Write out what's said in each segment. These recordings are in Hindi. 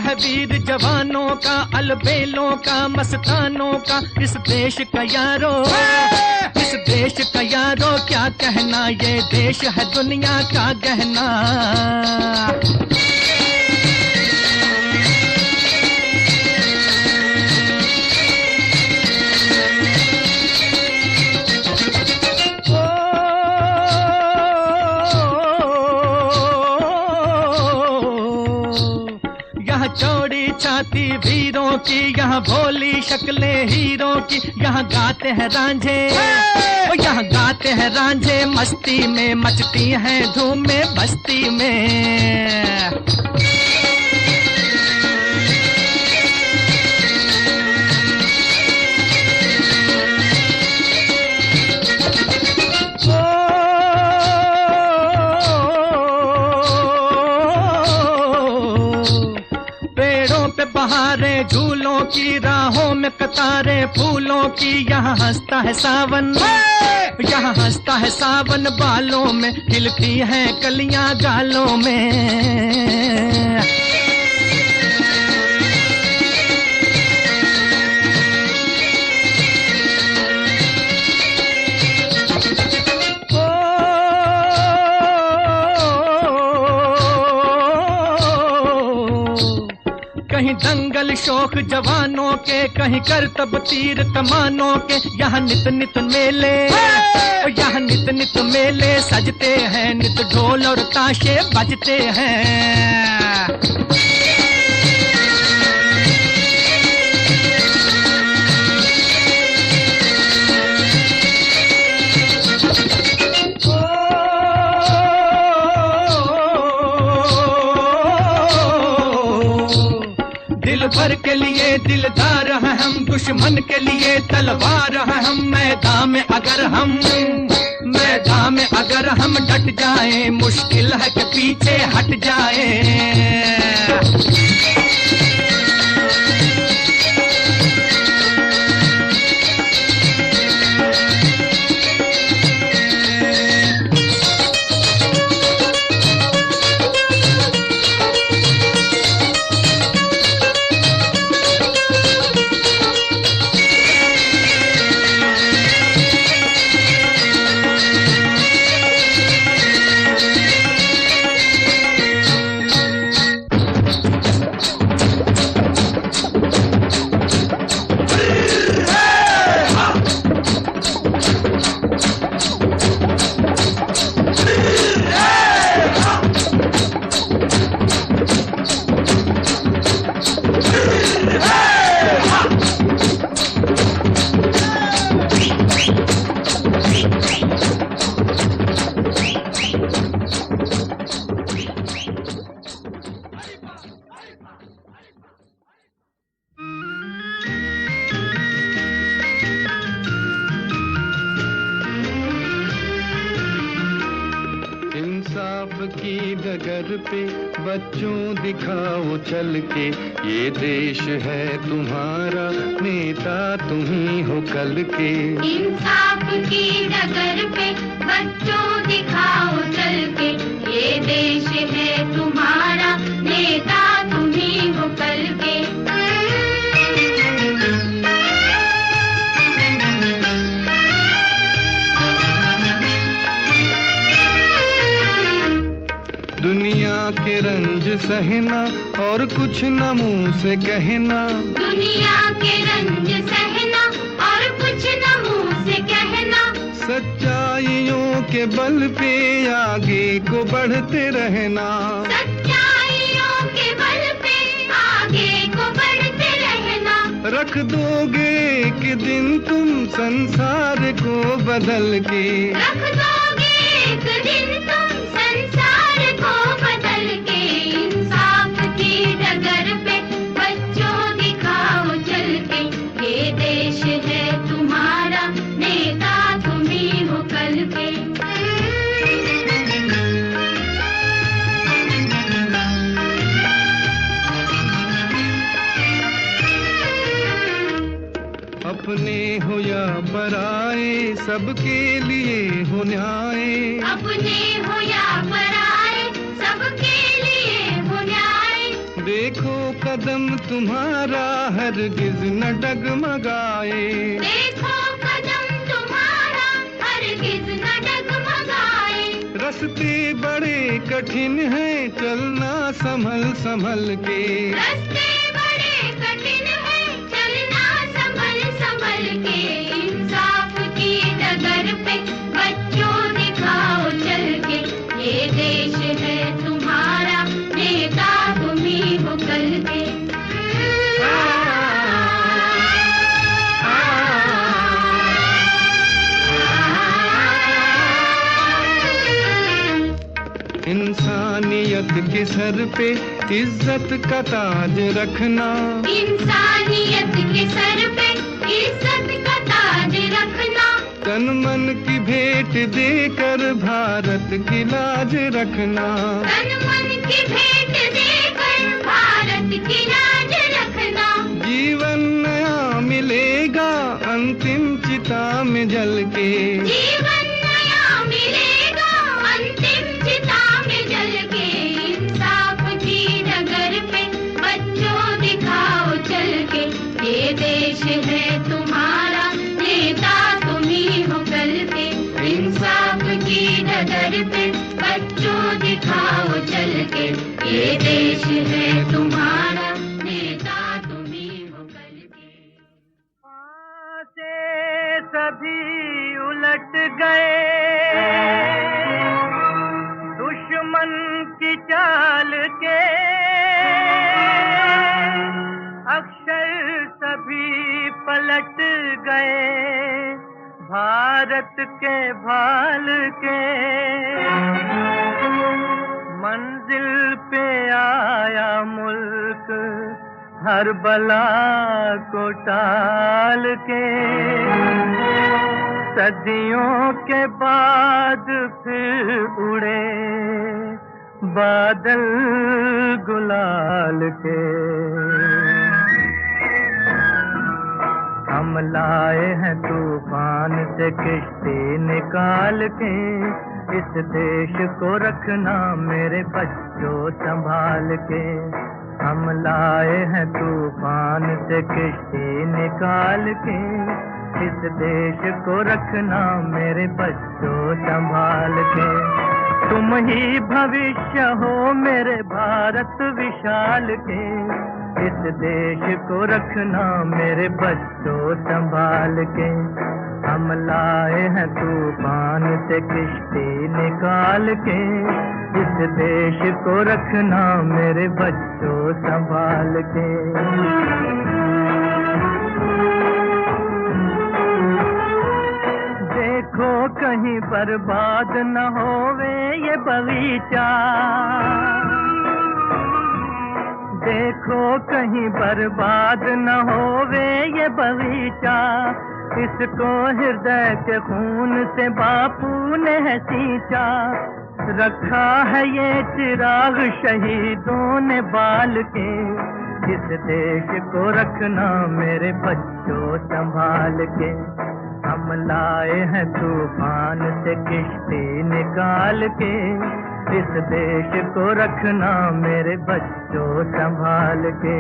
है वीर जवानों का, अलबेलों का, मस्तानों का, इस देश का यारो, इस देश का यारो क्या कहना, ये देश है दुनिया का गहना। चौड़ी छाती वीरों की, यहाँ भोली शक्लें हीरों की, यहाँ गाते हैं रांझे, यहाँ गाते हैं रांझे, मस्ती में मचती हैं धूम में बस्ती में। बहारें झूलों की, राहों में कतारें फूलों की, यहाँ हंसता है सावन, यहाँ हंसता है सावन, बालों में खिलती हैं कलियां गालों में। कहीं दंगल शौक जवानों के, कहीं करतब तीर कमानों के, यहाँ नित नित मेले, यहाँ नित नित मेले सजते हैं, नित ढोल और ताशे बजते हैं। भर के लिए दिलदार हैं हम, दुश्मन के लिए तलवार हैं हम, मैदान में अगर हम डट जाएं, मुश्किल है कि पीछे हट जाएं। की डगर पे बच्चों दिखाओ चल के, ये देश है तुम्हारा, नेता तुम ही हो कल के। इंसाफ की डगर पे बच्चों दिखाओ चल के, ये देश है तुम्हारा, नेता तुम ही हो कल के। दुनिया के रंज सहना और कुछ न मुंह से कहना, दुनिया के रंज सहना और कुछ न मुंह से कहना, सच्चाइयों के बल पे आगे को बढ़ते रहना, सच्चाइयों के बल पे आगे को बढ़ते रहना। रख दोगे एक दिन तुम संसार को बदल के, रख दोगे एक दिन तुम संसार को बदल के। इंसाफ की डगर पे बच्चों दिखाओ चल के, ये देश है तुम्हारा, नेता तुम ही हो कल के। अपने हो या पराए सबके लिए हो न्याय, अपने हो या पराए सबके लिए हो न्याय। देखो कदम तुम्हारा हरगिज न डगमगाए, देखो कदम तुम्हारा हरगिज न डगमगाए। रास्ते बड़े कठिन हैं, चलना संभल संभल के, रास्ते बड़े कठिन हैं, चलना संभल संभल के। इंसाफ की डगर पे बच्चों दिखाओ चल के, ये देश है तुम्हारा, नेता तुम ही हो कल के। इंसानियत के सर पे इज्जत का ताज रखना, इंसानियत के सर पे इज्जत का ताज रखना। तन मन की भेंट देकर भारत की लाज रखना, तन मन की भेंट देकर भारत की लाज रखना। जीवन नया मिलेगा अंतिम चिता में जल के, जीवन नया मिलेगा अंतिम चिता में जल के। इंसाफ की डगर पे बच्चों दिखाओ चल के, ये देश है तुम्हारा, नेता तुम ही हो कल के। इंसाफ की डगर पे बच्चों दिखाओ चल के, ये देश है तुम्हारा, नेता तुम ही हो कल के। से सभी उलट गए, दुश्मन की चाल के अक्षर सभी पलट गए, भारत के भाल के। मंजिल पे आया मुल्क हर बला को टाल के, सदियों के बाद फिर उड़े बादल गुलाल के। हम लाए हैं तूफान से किश्ती निकाल के, इस देश को रखना मेरे बच्चों संभाल के। हम लाए हैं तूफान से किश्ती निकाल के, इस देश को रखना मेरे बच्चों संभाल के। तुम ही भविष्य हो मेरे भारत विशाल के, इस देश को रखना मेरे बच्चों संभाल के। हम लाए हैं तूफान से किश्ती निकाल के, इस देश को रखना मेरे बच्चों संभाल के। देखो कहीं बर्बाद न होवे ये बगीचा, देखो कहीं बर्बाद न होवे ये बगीचा। इसको हृदय के खून से बापू ने है सींचा, रखा है ये चिराग शहीदों ने बाल के। इस देश को रखना मेरे बच्चों संभाल के। हम लाए हैं तूफान से किश्ती निकाल के, इस देश को रखना मेरे बच्चों संभाल के।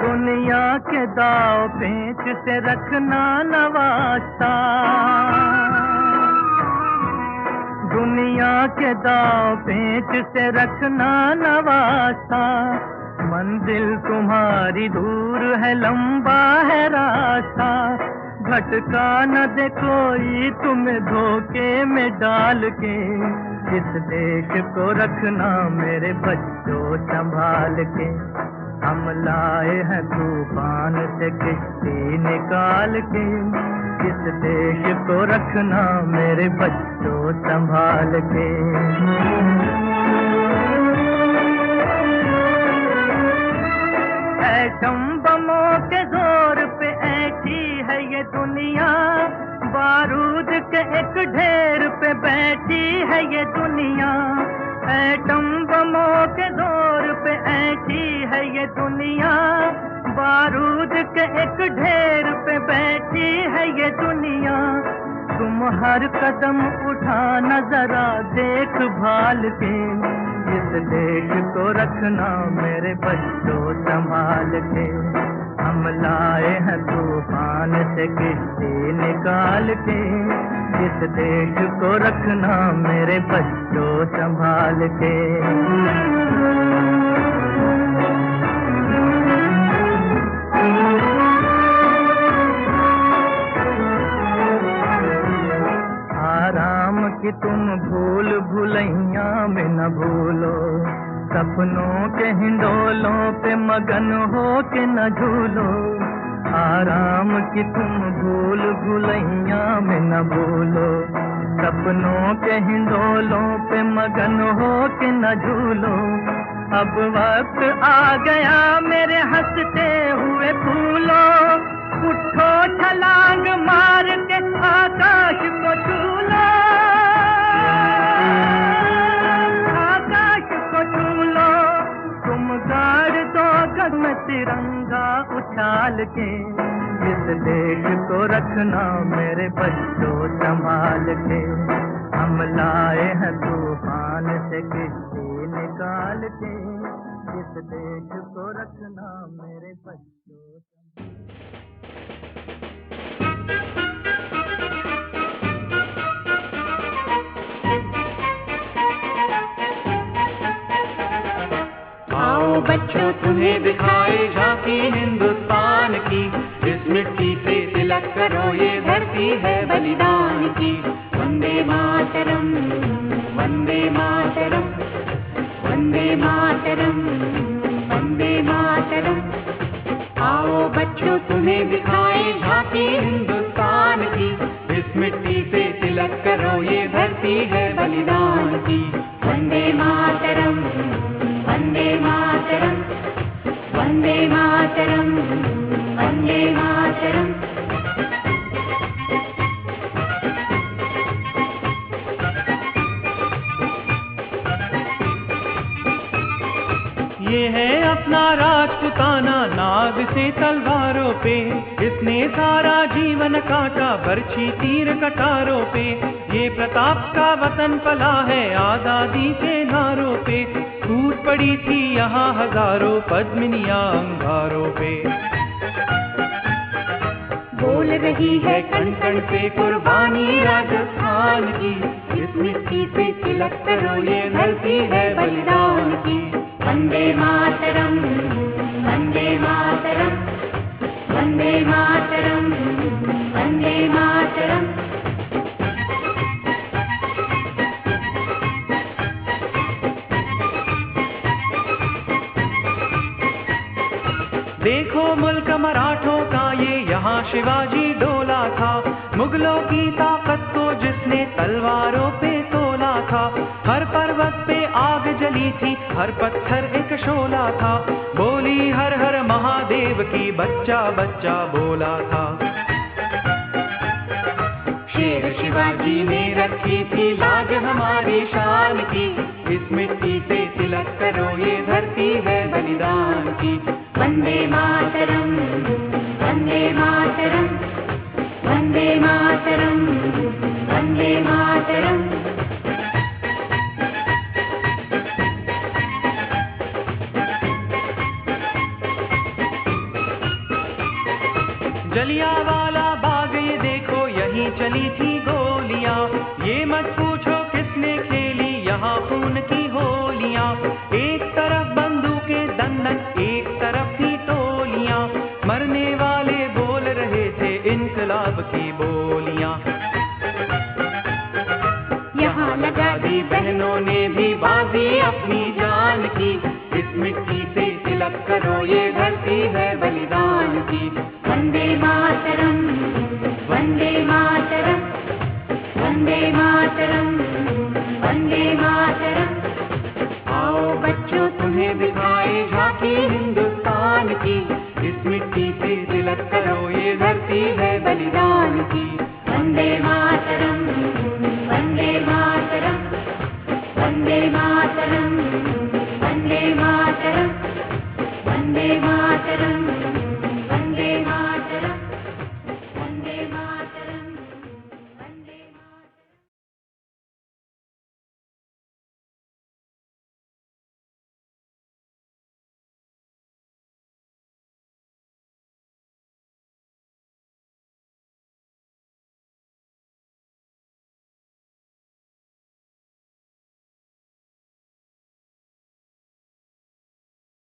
दुनिया के दाव पेच से रखना न वास्ता, दुनिया के दाव पेच से रखना न वास्ता। मंजिल तुम्हारी दूर है, लंबा है रास्ता। भटका न दे कोई तुम्हें धोखे में डाल के, इस देश को रखना मेरे बच्चों संभाल के। हम लाए हैं तूफान से किश्ती निकाल के, इस देश को रखना मेरे बच्चों संभाल के। एटम बमों के जोर पे ऐठी है ये दुनिया, बारूद के एक ढेर पे बैठी है ये दुनिया। एटम बमों के जोर पे ऐठी है ये दुनिया, बारूद के एक ढेर पे बैठी है ये दुनिया। तुम हर कदम उठाना जरा देख भाल के, इस देश को रखना मेरे बच्चों संभाल के। हम लाए हैं तूफान से किश्ती निकाल के, इस देश को रखना मेरे बच्चों संभाल के। आराम की तुम भूल भुलैया में न भूलो, सपनों के हिंडोलों पे मगन हो के न झूलो। आराम की तुम भूल भुलैया में न भूलो, सपनों के हिंडोलों पे मगन हो के न झूलो। अब वक्त आ गया मेरे हंसते हुए फूलो, उठो छलांग मार के आकाश को छू लो, आकाश को छू लो। तुम गाड़ दो गगन में तिरंगा उछाल के, इस देश को रखना मेरे बच्चों संभाल के। हम लाए हैं तूफान से किश्ती निकाल के, इस देश को रखना मेरे बच्चों आओ बच्चों तुम्हें दिखाए झांकी हिंदुस्तान की, इस मिट्टी से तिलक करो ये धरती है बलिदान की। वंदे मातरम, वंदे मातरम, वंदे मातरम, वंदे मातरम। आओ बच्चों तुम्हें दिखाए झांकी हिंदुस्तान की, इस मिट्टी से तिलक करो ये धरती है बलिदान की। वंदे मातरम, वंदे मातरम, वंदे मातरम, वंदे मातरम। ये है अपना राजपुताना नाग से तलवारों पे, इसने सारा जीवन काटा बरछी तीर कटारों पे। ये प्रताप का वतन पला है आजादी के नारों पे, टूट पड़ी थी यहाँ हजारों पद्मिनियां अंगारों पे। बोल रही है कण कण से कुर्बानी राजस्थान की, इस मिट्टी से तिलक करो ये धरती है बलिदान की। वंदे मातरम, वंदे मातरम, वंदे मातरम, वंदे मातरम। देखो मुल्क मराठों का ये यहाँ शिवाजी डोला था, मुगलों की ताकत को जिसने तलवारों पे तोला था। हर पर्वत पे आग जली थी, हर पत्थर एक शोला था, बोली हर हर महादेव की बच्चा बच्चा बोला था। शेर शिवाजी ने रखी थी लाज हमारी शान की, इस मिट्टी से तिलक करो ये धरती है बलिदान की। वंदे मातरम, वंदे मातरम, वंदे मातरम, वंदे मातरम। जलियांवाला बाग ये देखो यहीं चली थी गोलियां, ये मत पूछो किसने खेली यहाँ खून की होलियां। एक तरफ बंदूकें दंडन, एक तरफ थी टोलियां, मरने वाले बोल रहे थे इनकलाब की बोलियां। यहाँ लगा दी बहनों ने भी बाजी अपनी जान की, इस मिट्टी से तिलक करो ये धरती है बलिदान की। वंदे मातरम, वंदे मातरम, वंदे मातरम, वंदे मातरम। आओ बच्चों तुम्हें दिखाए झांकी हिंदुस्तान की, इस मिट्टी से तिलक करो ये धरती है बलिदान की। वंदे मातरम।